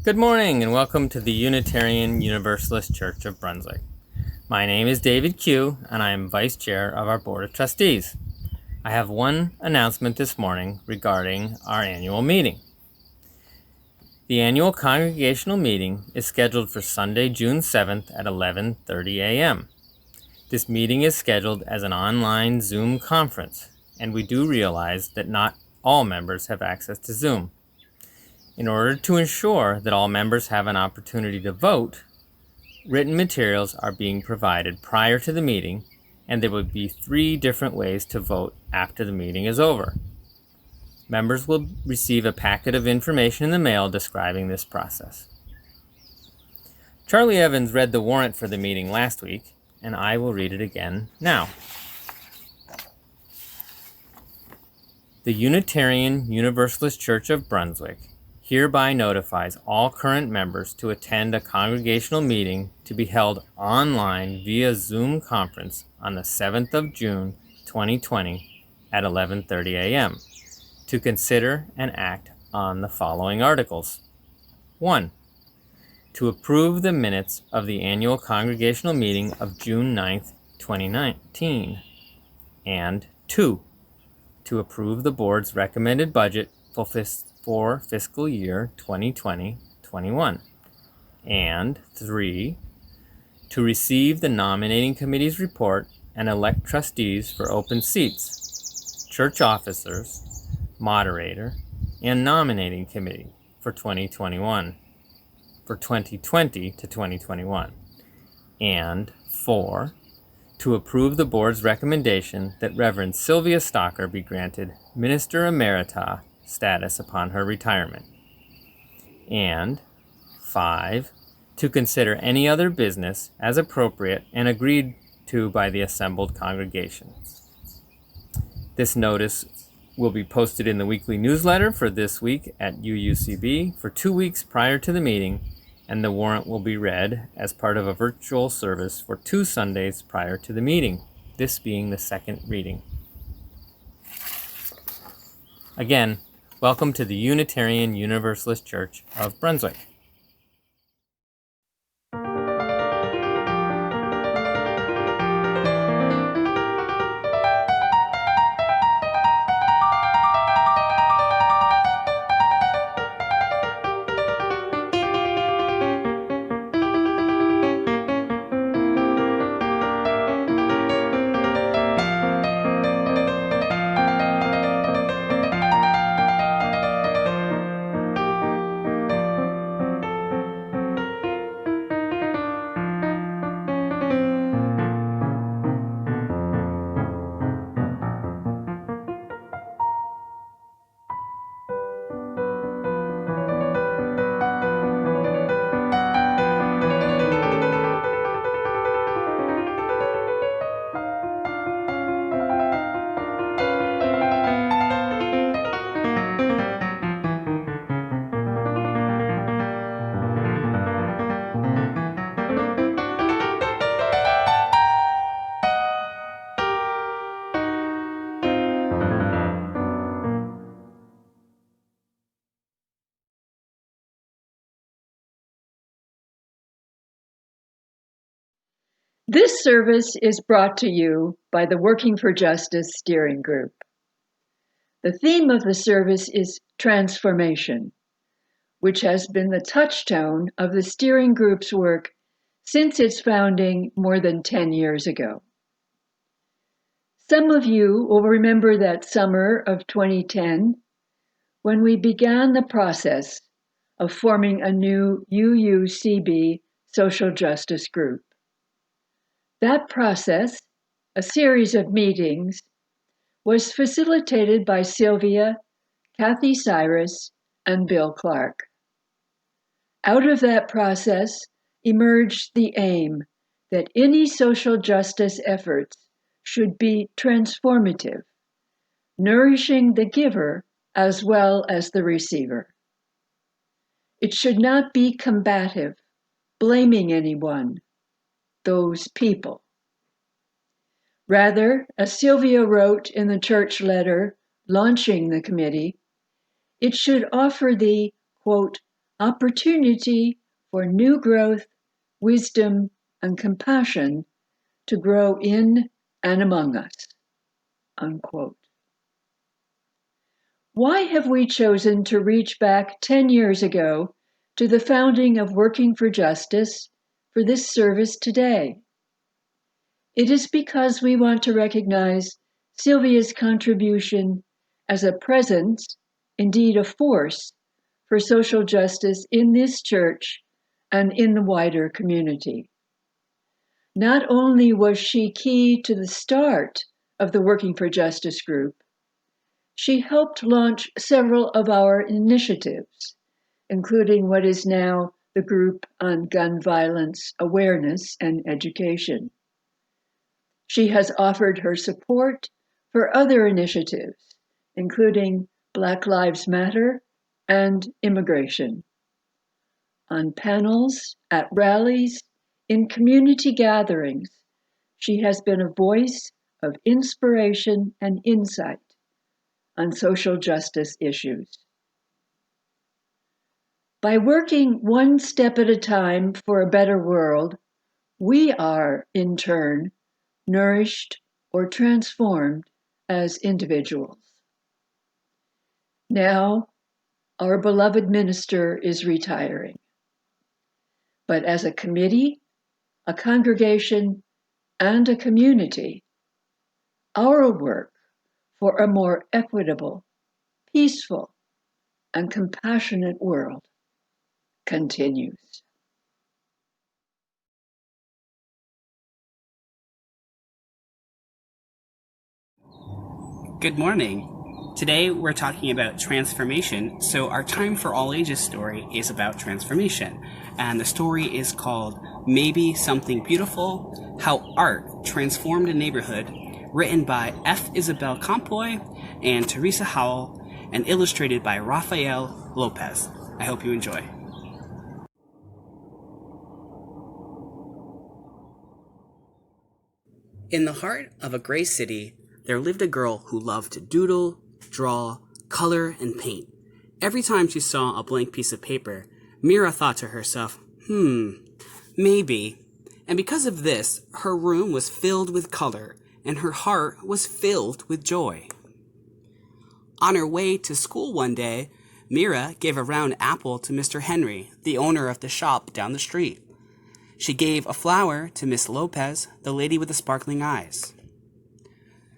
Good morning and welcome to the Unitarian Universalist Church of Brunswick. My name is David Kew and I am Vice Chair of our Board of Trustees. I have one announcement this morning regarding our annual meeting. The annual congregational meeting is scheduled for Sunday, June 7th at 11:30 a.m. This meeting is scheduled as an online Zoom conference, and we do realize that not all members have access to Zoom. In order to ensure that all members have an opportunity to vote, written materials are being provided prior to the meeting, and there will be 3 different ways to vote after the meeting is over. Members will receive a packet of information in the mail describing this process. Charlie Evans read the warrant for the meeting last week, and I will read it again now. The Unitarian Universalist Church of Brunswick hereby notifies all current members to attend a congregational meeting to be held online via Zoom conference on the 7th of June, 2020 at 11:30 a.m. to consider and act on the following articles. 1. To approve the minutes of the annual congregational meeting of June 9th, 2019. And 2. To approve the board's recommended budget for fiscal year 2020-21. And 3. To receive the nominating committee's report and elect trustees for open seats, church officers, moderator, and nominating committee for 2020 to 2021. And 4. To approve the board's recommendation that Reverend Sylvia Stocker be granted Minister Emerita status upon her retirement. And 5. To consider any other business as appropriate and agreed to by the assembled congregations. This notice will be posted in the weekly newsletter for this week at UUCB for 2 weeks prior to the meeting, and the warrant will be read as part of a virtual service for 2 Sundays prior to the meeting, this being the second reading. Again, welcome to the Unitarian Universalist Church of Brunswick. This service is brought to you by the Working for Justice Steering Group. The theme of the service is transformation, which has been the touchstone of the steering group's work since its founding more than 10 years ago. Some of you will remember that summer of 2010 when we began the process of forming a new UUCB social justice group. That process, a series of meetings, was facilitated by Sylvia, Cathy Cyrus, and Bill Clark. Out of that process emerged the aim that any social justice efforts should be transformative, nourishing the giver as well as the receiver. It should not be combative, blaming anyone, those people. Rather, as Sylvia wrote in the church letter launching the committee, it should offer the, quote, opportunity for new growth, wisdom, and compassion to grow in and among us." Unquote. Why have we chosen to reach back 10 years ago to the founding of Working for Justice for this service today? It is because we want to recognize Sylvia's contribution as a presence, indeed a force, for social justice in this church and in the wider community. Not only was she key to the start of the Working for Justice group, she helped launch several of our initiatives, including what is now the Group on Gun Violence Awareness and Education. She has offered her support for other initiatives, including Black Lives Matter and immigration. On panels, at rallies, in community gatherings, she has been a voice of inspiration and insight on social justice issues. By working one step at a time for a better world, we are, in turn, nourished or transformed as individuals. Now, our beloved minister is retiring. But as a committee, a congregation, and a community, our work for a more equitable, peaceful, and compassionate world continues. Good morning. Today we're talking about transformation, so our Time for All Ages story is about transformation, and the story is called Maybe Something Beautiful, How Art Transformed a Neighborhood, written by F. Isabel Campoy and Teresa Howell, and illustrated by Rafael Lopez. I hope you enjoy. In the heart of a gray city, there lived a girl who loved to doodle, draw, color, and paint. Every time she saw a blank piece of paper, Mira thought to herself, maybe. And because of this, her room was filled with color, and her heart was filled with joy. On her way to school one day, Mira gave a round apple to Mr. Henry, the owner of the shop down the street. She gave a flower to Miss Lopez, the lady with the sparkling eyes.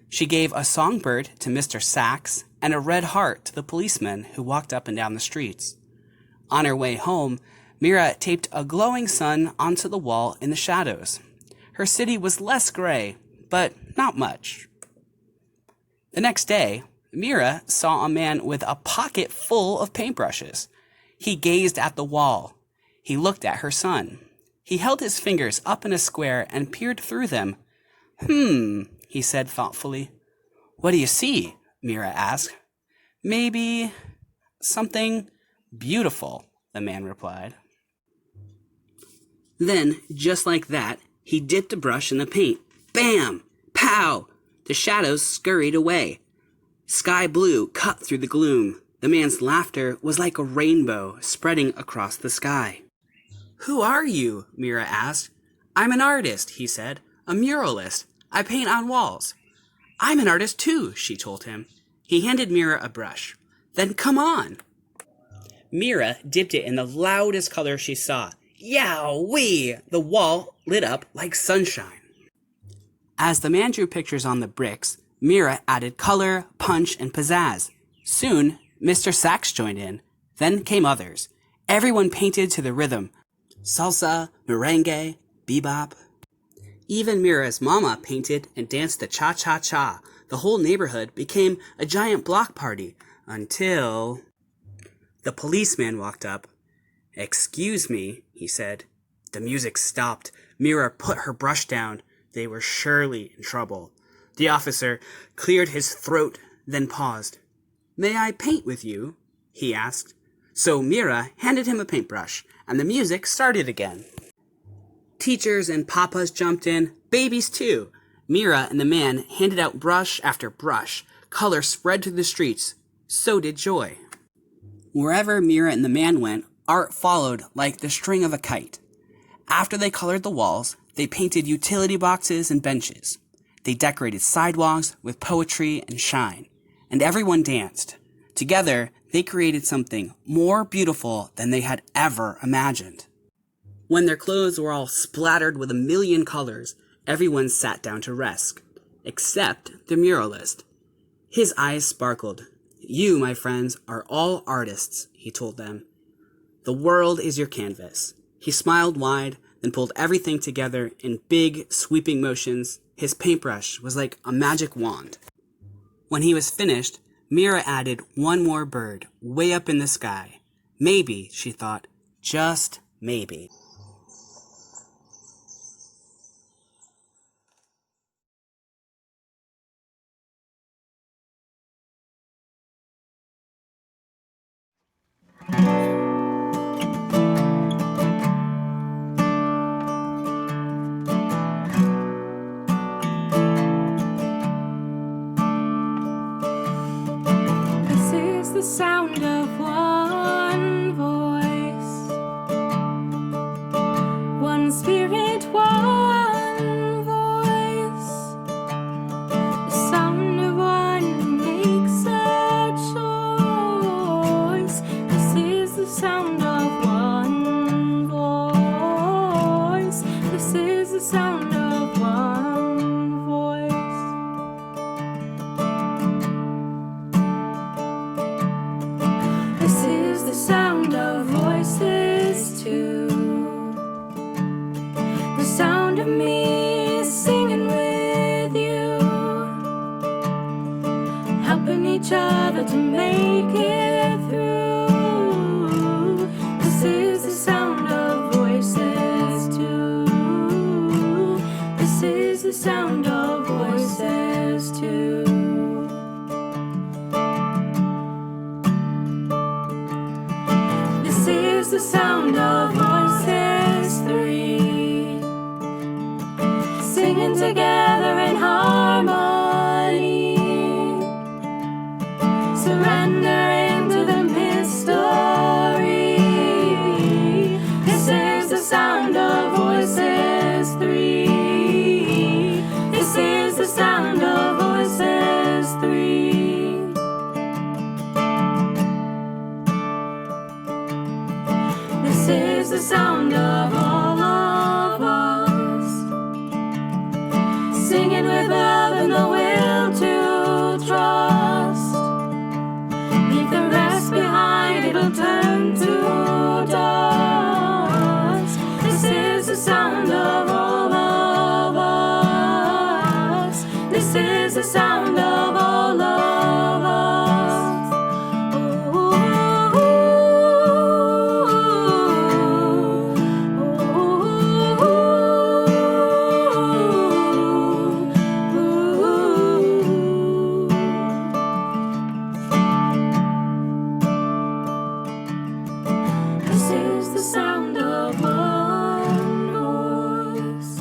She gave a songbird to Mr. Sachs and a red heart to the policeman who walked up and down the streets. On her way home, Mira taped a glowing sun onto the wall in the shadows. Her city was less gray, but not much. The next day, Mira saw a man with a pocket full of paintbrushes. He gazed at the wall. He looked at her son. He held his fingers up in a square and peered through them. He said thoughtfully. What do you see? Mira asked. Maybe something beautiful, the man replied. Then, just like that, he dipped a brush in the paint. Bam! Pow! The shadows scurried away. Sky blue cut through the gloom. The man's laughter was like a rainbow spreading across the sky. Who are you? Mira asked. I'm an artist, he said. A muralist. I paint on walls. I'm an artist too, she told him. He handed Mira a brush. Then come on. Mira dipped it in the loudest color she saw. Yow-wee! The wall lit up like sunshine. As the man drew pictures on the bricks, Mira added color, punch, and pizzazz. Soon, Mr. Sachs joined in. Then came others. Everyone painted to the rhythm. Salsa, merengue, bebop. Even Mira's mama painted and danced the cha-cha-cha. The whole neighborhood became a giant block party until the policeman walked up. Excuse me, he said. The music stopped. Mira put her brush down. They were surely in trouble. The officer cleared his throat, then paused. May I paint with you? He asked. So Mira handed him a paintbrush, and the music started again. Teachers and papas jumped in, babies too. Mira and the man handed out brush after brush. Color spread to the streets. So did joy. Wherever Mira and the man went, Art followed like the string of a kite. After they colored the walls, they painted utility boxes and benches. They decorated sidewalks with poetry and shine, and everyone danced. Together, they created something more beautiful than they had ever imagined. When their clothes were all splattered with a million colors, everyone sat down to rest, except the muralist. His eyes sparkled. "You, my friends, are all artists," he told them. "The world is your canvas." He smiled wide, then pulled everything together in big, sweeping motions. His paintbrush was like a magic wand. When he was finished, Mira added one more bird way up in the sky. Maybe, she thought, just maybe. The sound of one voice, one spirit, one voice, the sound of one who makes a choice. This is the sound of one voice. This is the sound of one voice. This is the sound of voices too. The sound of me singing with you, helping each other to make it through. This is the sound of voices too. This is the sound of voices too. This is the sound of voices three, singing together in harmony, surrendering to the mystery. This is the sound of voices three. This is the sound of voices three. This is the sound of all of us, singing with love and the will to trust. Leave the rest behind, it'll turn to dust. This is the sound of all of us. This is the sound of all of us. This is the sound of one voice,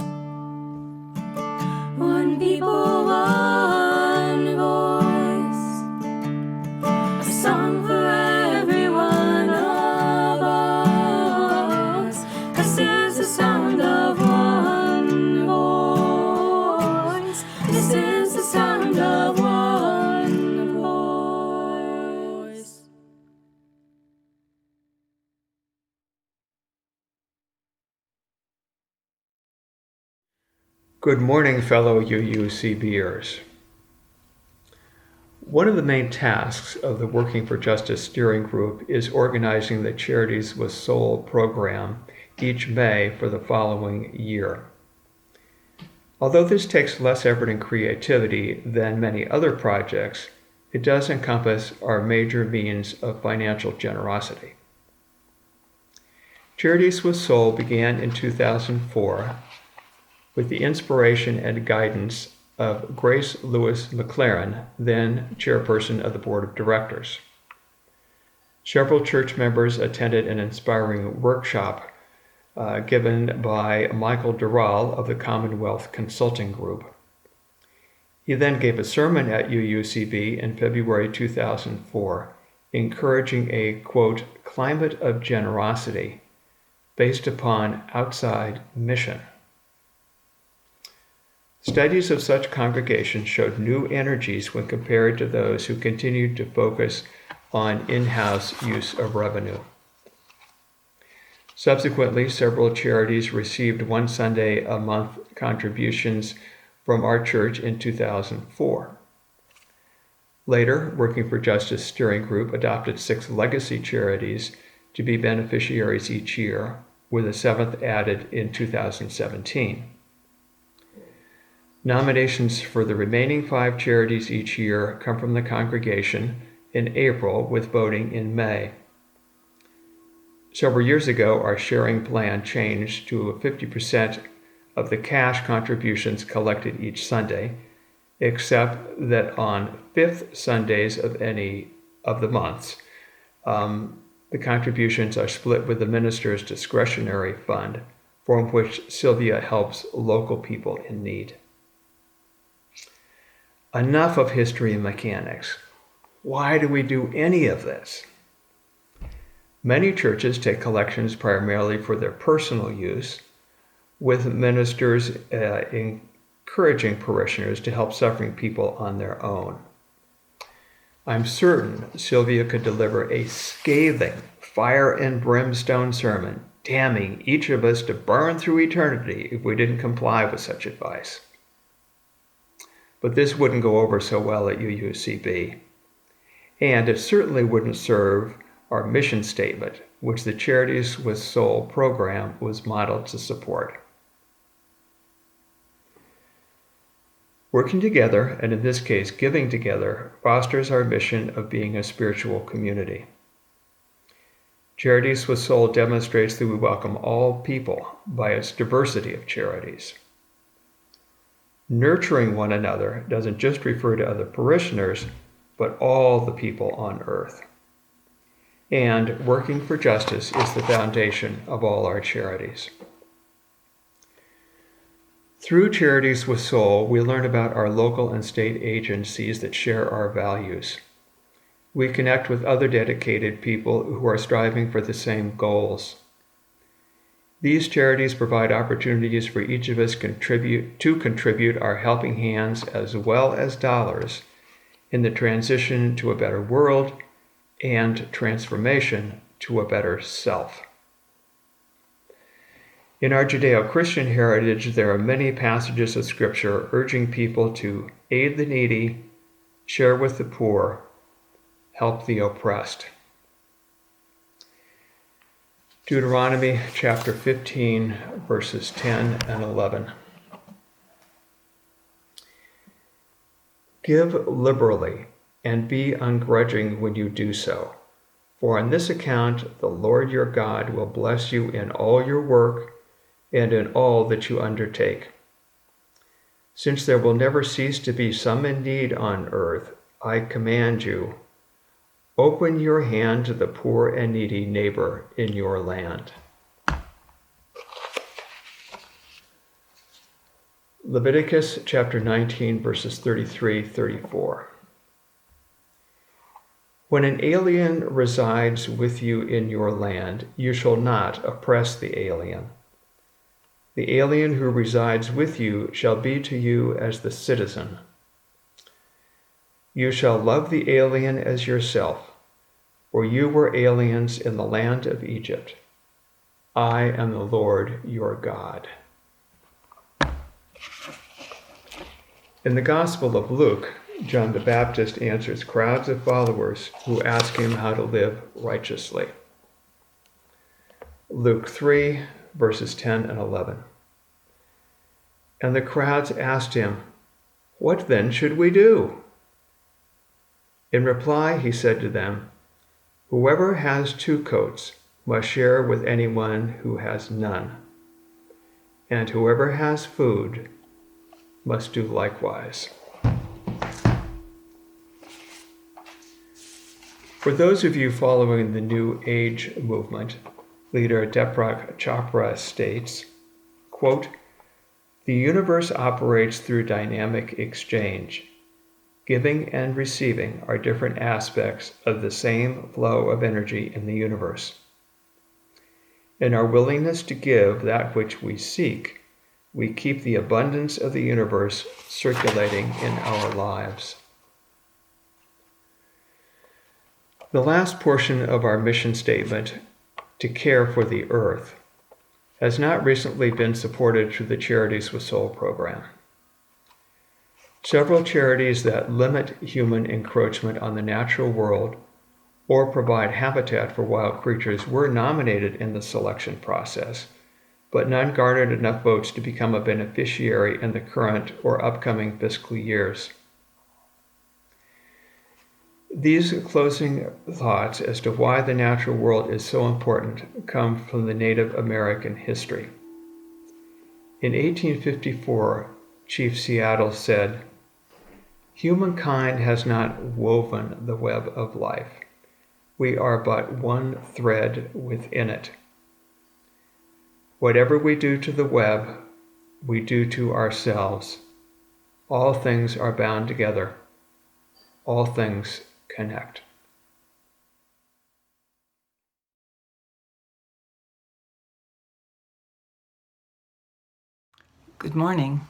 one people, one voice, a song for every one of us. This is the sound of one voice. This is the sound of one voice. Good morning, fellow UUCBers. One of the main tasks of the Working for Justice Steering Group is organizing the Charities with Soul program each May for the following year. Although this takes less effort and creativity than many other projects, it does encompass our major means of financial generosity. Charities with Soul began in 2004 with the inspiration and guidance of Grace Lewis McLaren, then chairperson of the board of directors. Several church members attended an inspiring workshop given by Michael Doral of the Commonwealth Consulting Group. He then gave a sermon at UUCB in February 2004 encouraging a, quote, climate of generosity based upon outside mission. Studies of such congregations showed new energies when compared to those who continued to focus on in-house use of revenue. Subsequently, several charities received one Sunday a month contributions from our church in 2004. Later, Working for Justice Steering Group adopted 6 legacy charities to be beneficiaries each year, with a 7th added in 2017. Nominations for the remaining 5 charities each year come from the congregation in April, with voting in May. Several years ago, our sharing plan changed to 50% of the cash contributions collected each Sunday, except that on 5th Sundays of any of the months, the contributions are split with the minister's discretionary fund, from which Sylvia helps local people in need. Enough of history and mechanics. Why do we do any of this? Many churches take collections primarily for their personal use, with ministers encouraging parishioners to help suffering people on their own. I'm certain Sylvia could deliver a scathing fire and brimstone sermon, damning each of us to burn through eternity if we didn't comply with such advice. But this wouldn't go over so well at UUCB, and it certainly wouldn't serve our mission statement, which the Charities with Soul program was modeled to support. Working together, and in this case giving together, fosters our mission of being a spiritual community. Charities with Soul demonstrates that we welcome all people by its diversity of charities. Nurturing one another doesn't just refer to other parishioners, but all the people on earth. And working for justice is the foundation of all our charities. Through Charities with Soul, we learn about our local and state agencies that share our values. We connect with other dedicated people who are striving for the same goals. These charities provide opportunities for each of us to contribute our helping hands as well as dollars in the transition to a better world and transformation to a better self. In our Judeo-Christian heritage, there are many passages of Scripture urging people to aid the needy, share with the poor, help the oppressed. Deuteronomy chapter 15, verses 10 and 11. Give liberally and be ungrudging when you do so, for on this account the Lord your God will bless you in all your work and in all that you undertake. Since there will never cease to be some in need on earth, I command you, open your hand to the poor and needy neighbor in your land. Leviticus chapter 19, verses 33-34. When an alien resides with you in your land, you shall not oppress the alien. The alien who resides with you shall be to you as the citizen. You shall love the alien as yourself, for you were aliens in the land of Egypt. I am the Lord your God. In the Gospel of Luke, John the Baptist answers crowds of followers who ask him how to live righteously. Luke 3, verses 10 and 11. And the crowds asked him, "What then should we do?" In reply, he said to them, "Whoever has 2 coats must share with anyone who has none, and whoever has food must do likewise." For those of you following the New Age movement, leader Deepak Chopra states, quote, "The universe operates through dynamic exchange. Giving and receiving are different aspects of the same flow of energy in the universe. In our willingness to give that which we seek, we keep the abundance of the universe circulating in our lives. The last portion of our mission statement, to care for the earth, has not recently been supported through the Charities with Soul program. Several charities that limit human encroachment on the natural world or provide habitat for wild creatures were nominated in the selection process, but none garnered enough votes to become a beneficiary in the current or upcoming fiscal years. These closing thoughts as to why the natural world is so important come from the Native American history. In 1854, Chief Seattle said, "Humankind has not woven the web of life. We are but one thread within it. Whatever we do to the web, we do to ourselves. All things are bound together. All things connect." Good morning.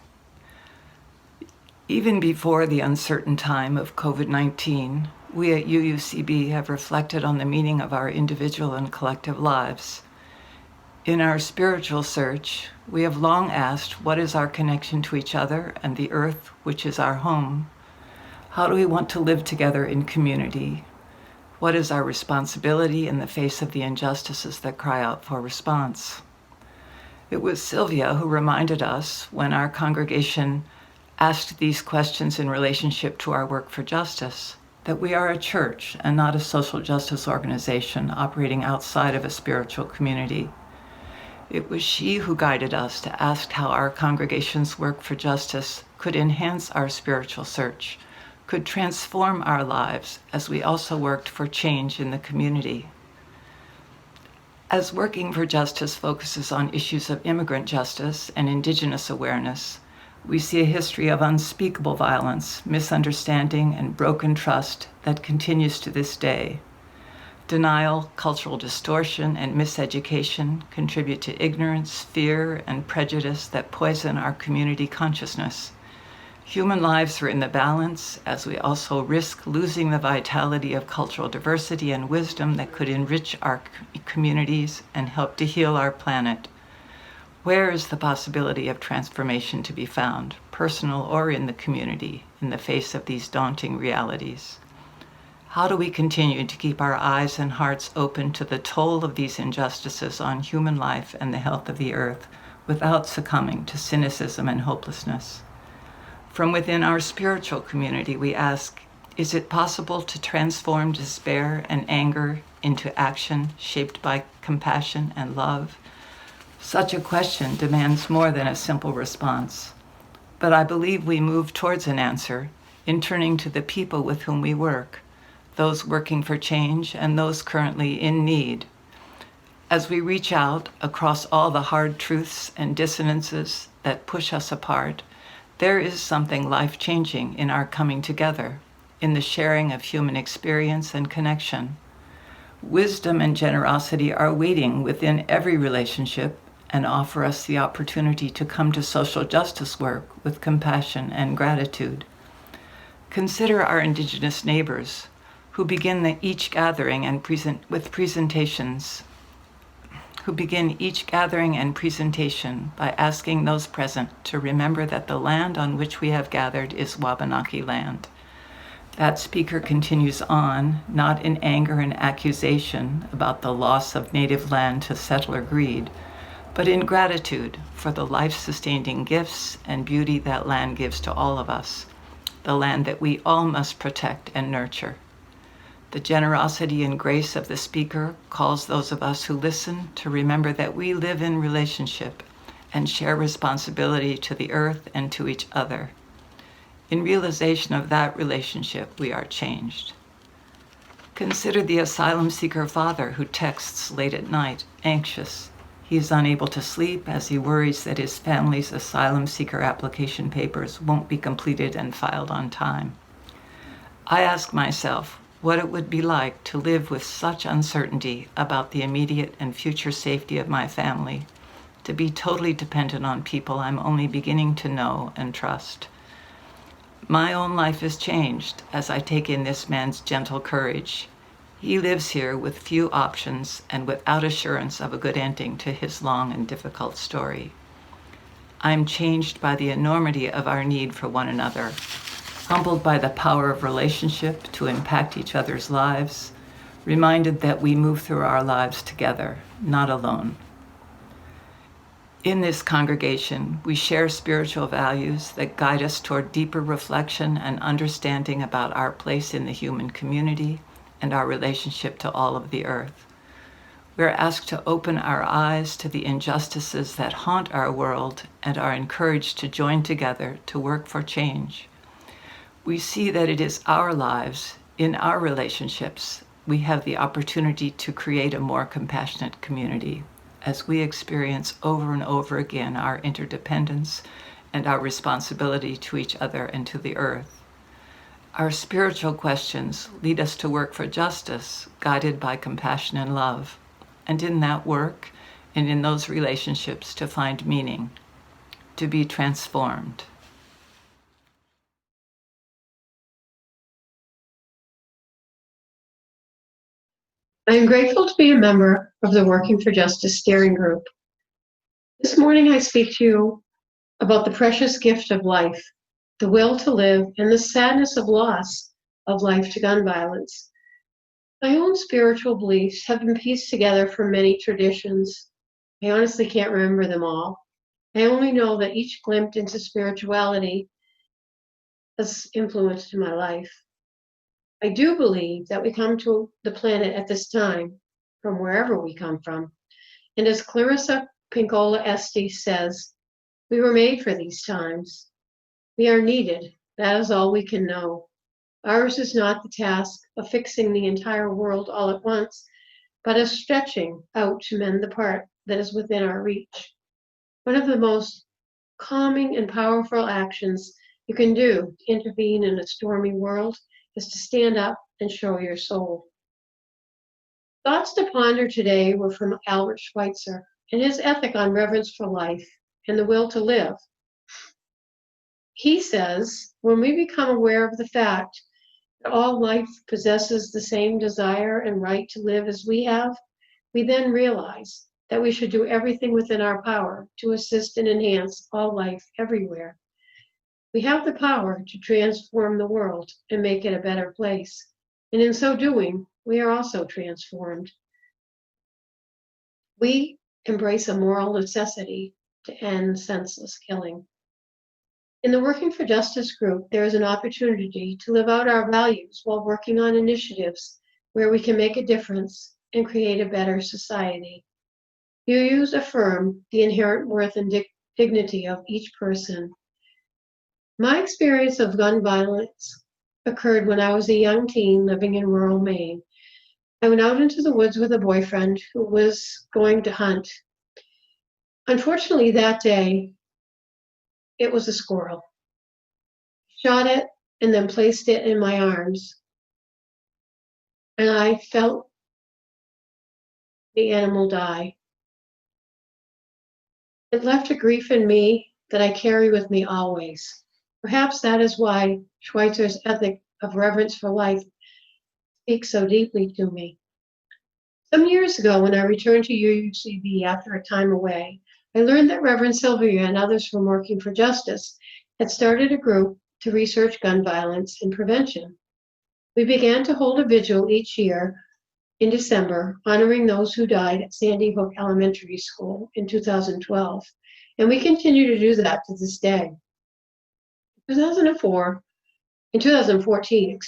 Even before the uncertain time of COVID-19, we at UUCB have reflected on the meaning of our individual and collective lives. In our spiritual search, we have long asked, what is our connection to each other and the earth, which is our home? How do we want to live together in community? What is our responsibility in the face of the injustices that cry out for response? It was Sylvia who reminded us when our congregation asked these questions in relationship to our work for justice, that we are a church and not a social justice organization operating outside of a spiritual community. It was she who guided us to ask how our congregation's work for justice could enhance our spiritual search, could transform our lives as we also worked for change in the community. As working for justice focuses on issues of immigrant justice and Indigenous awareness, we see a history of unspeakable violence, misunderstanding, and broken trust that continues to this day. Denial, cultural distortion, and miseducation contribute to ignorance, fear, and prejudice that poison our community consciousness. Human lives are in the balance as we also risk losing the vitality of cultural diversity and wisdom that could enrich our communities and help to heal our planet. Where is the possibility of transformation to be found, personal or in the community, in the face of these daunting realities? How do we continue to keep our eyes and hearts open to the toll of these injustices on human life and the health of the earth without succumbing to cynicism and hopelessness? From within our spiritual community, we ask, is it possible to transform despair and anger into action shaped by compassion and love? Such a question demands more than a simple response. But I believe we move towards an answer in turning to the people with whom we work, those working for change and those currently in need. As we reach out across all the hard truths and dissonances that push us apart, there is something life-changing in our coming together, in the sharing of human experience and connection. Wisdom and generosity are waiting within every relationship and offer us the opportunity to come to social justice work with compassion and gratitude. Consider our Indigenous neighbors who begin each gathering and presentation by asking those present to remember that the land on which we have gathered is Wabanaki land. That speaker continues on, not in anger and accusation about the loss of native land to settler greed, but in gratitude for the life-sustaining gifts and beauty that land gives to all of us, the land that we all must protect and nurture. The generosity and grace of the speaker calls those of us who listen to remember that we live in relationship and share responsibility to the earth and to each other. In realization of that relationship, we are changed. Consider the asylum seeker father who texts late at night, anxious. He is unable to sleep as he worries that his family's asylum seeker application papers won't be completed and filed on time. I ask myself what it would be like to live with such uncertainty about the immediate and future safety of my family, to be totally dependent on people I'm only beginning to know and trust. My own life is changed as I take in this man's gentle courage. He lives here with few options and without assurance of a good ending to his long and difficult story. I'm changed by the enormity of our need for one another, humbled by the power of relationship to impact each other's lives, reminded that we move through our lives together, not alone. In this congregation, we share spiritual values that guide us toward deeper reflection and understanding about our place in the human community and our relationship to all of the earth. We're asked to open our eyes to the injustices that haunt our world and are encouraged to join together to work for change. We see that it is our lives, in our relationships, we have the opportunity to create a more compassionate community as we experience over and over again our interdependence and our responsibility to each other and to the earth. Our spiritual questions lead us to work for justice, guided by compassion and love, and in that work and in those relationships to find meaning, to be transformed. I am grateful to be a member of the Working for Justice Steering Group. This morning I speak to you about the precious gift of life, the will to live, and the sadness of loss of life to gun violence. My own spiritual beliefs have been pieced together from many traditions. I honestly can't remember them all. I only know that each glimpse into spirituality has influenced my life. I do believe that we come to the planet at this time, from wherever we come from. And as Clarissa Pinkola Estes says, we were made for these times. We are needed. That is all we can know. Ours is not the task of fixing the entire world all at once, but of stretching out to mend the part that is within our reach. One of the most calming and powerful actions you can do to intervene in a stormy world is to stand up and show your soul. Thoughts to ponder today were from Albert Schweitzer and his ethic on reverence for life and the will to live. He says, when we become aware of the fact that all life possesses the same desire and right to live as we have, we then realize that we should do everything within our power to assist and enhance all life everywhere. We have the power to transform the world and make it a better place. And in so doing, we are also transformed. We embrace a moral necessity to end senseless killing. In the Working for Justice group, there is an opportunity to live out our values while working on initiatives where we can make a difference and create a better society. UUs affirm the inherent worth and dignity of each person. My experience of gun violence occurred when I was a young teen living in rural Maine. I went out into the woods with a boyfriend who was going to hunt. Unfortunately, that day, it was a squirrel. Shot it and then placed it in my arms. And I felt the animal die. It left a grief in me that I carry with me always. Perhaps that is why Schweitzer's ethic of reverence for life speaks so deeply to me. Some years ago, when I returned to UUCB after a time away, I learned that Reverend Sylvia and others from Working for Justice had started a group to research gun violence and prevention. We began to hold a vigil each year in December, honoring those who died at Sandy Hook Elementary School in 2012, and we continue to do that to this day. In 2014,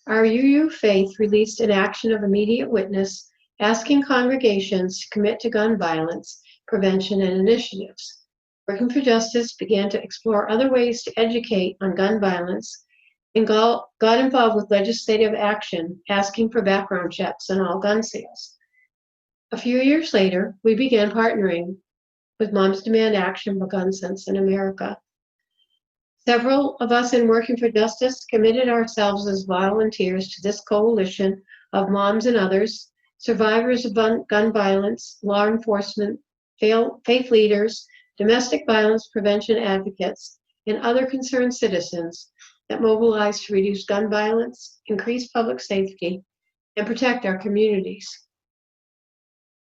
our UU Faith released an action of immediate witness asking congregations to commit to gun violence prevention and initiatives. Working for Justice began to explore other ways to educate on gun violence and got involved with legislative action asking for background checks on all gun sales. A few years later, we began partnering with Moms Demand Action for Gun Sense in America. Several of us in Working for Justice committed ourselves as volunteers to this coalition of moms and others, survivors of gun violence, law enforcement, faith leaders, domestic violence prevention advocates, and other concerned citizens that mobilize to reduce gun violence, increase public safety, and protect our communities.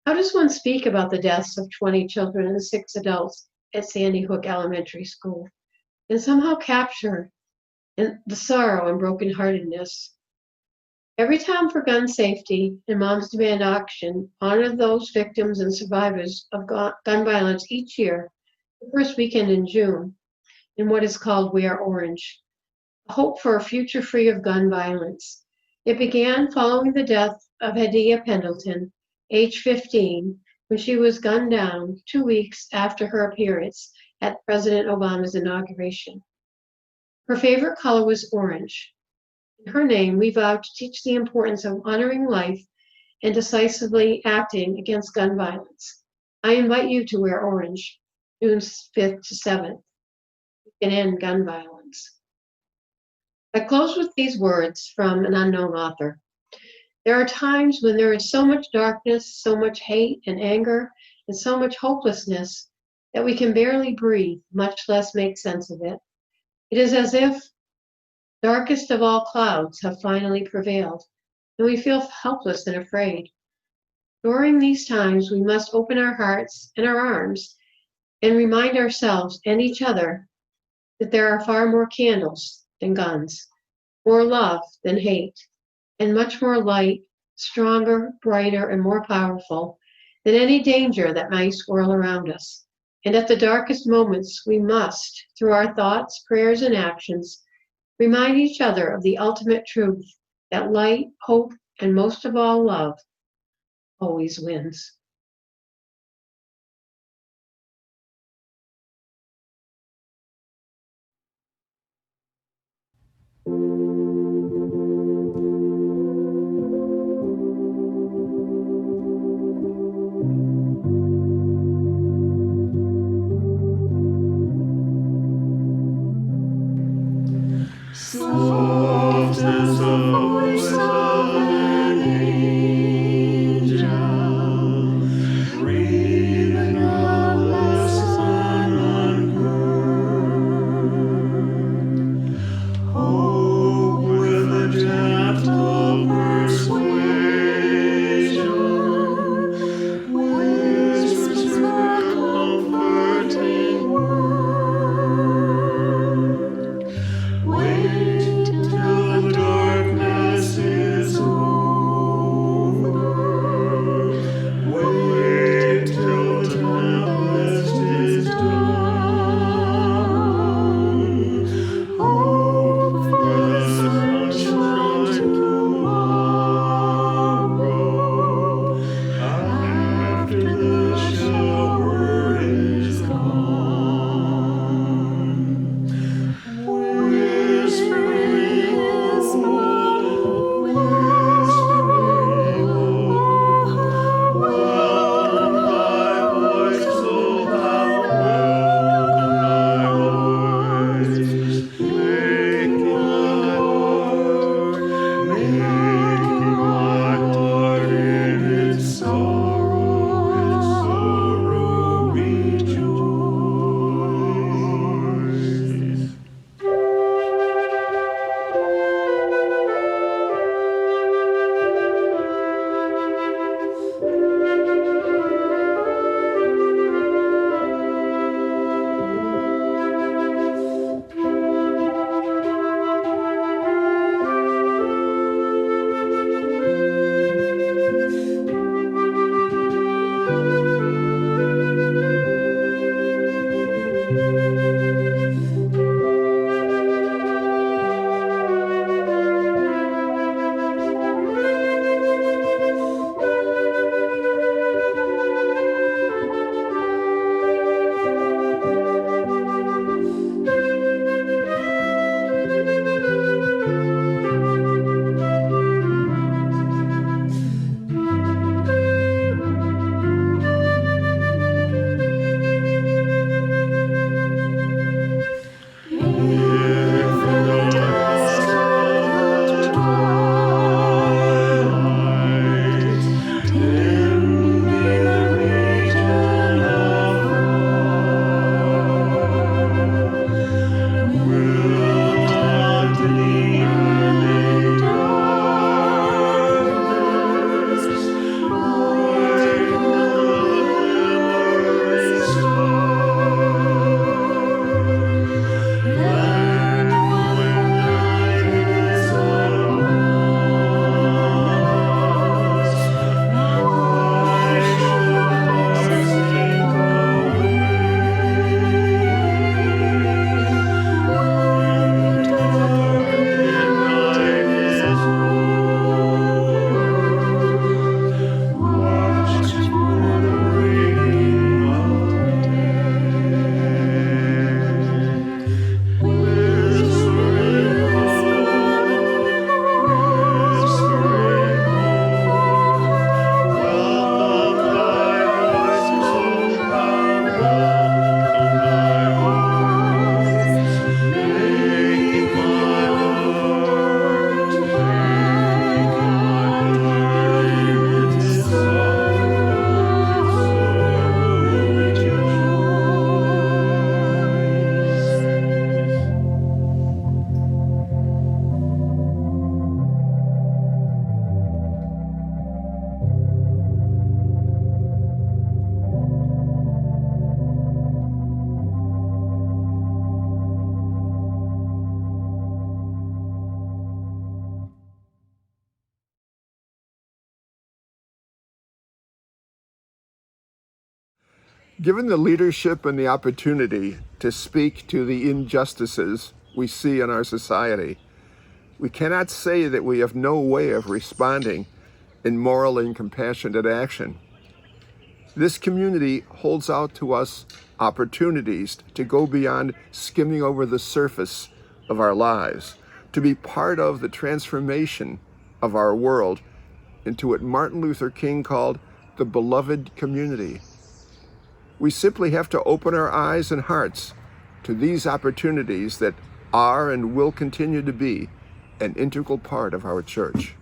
How does one speak about the deaths of 20 children and 6 adults at Sandy Hook Elementary School and somehow capture the sorrow and brokenheartedness? Every Time for Gun Safety and Moms Demand Action honor those victims and survivors of gun violence each year, the first weekend in June, in what is called We Are Orange, a hope for a future free of gun violence. It began following the death of Hadiya Pendleton, age 15, when she was gunned down 2 weeks after her appearance at President Obama's inauguration. Her favorite color was orange. In her name, we vowed to teach the importance of honoring life and decisively acting against gun violence. I invite you to wear orange, June 5th to 7th. We can end gun violence. I close with these words from an unknown author. There are times when there is so much darkness, so much hate and anger, and so much hopelessness that we can barely breathe, much less make sense of it. It is as if darkest of all clouds have finally prevailed, and we feel helpless and afraid. During these times, we must open our hearts and our arms and remind ourselves and each other that there are far more candles than guns, more love than hate, and much more light, stronger, brighter, and more powerful than any danger that might swirl around us. And at the darkest moments, we must, through our thoughts, prayers, and actions, remind each other of the ultimate truth that light, hope, and most of all, love always wins. Soft as the voice of an angel, breathing of the sun unheard. Hope with a Given the leadership and the opportunity to speak to the injustices we see in our society, we cannot say that we have no way of responding in moral and compassionate action. This community holds out to us opportunities to go beyond skimming over the surface of our lives, to be part of the transformation of our world into what Martin Luther King called the beloved community. We simply have to open our eyes and hearts to these opportunities that are and will continue to be an integral part of our church.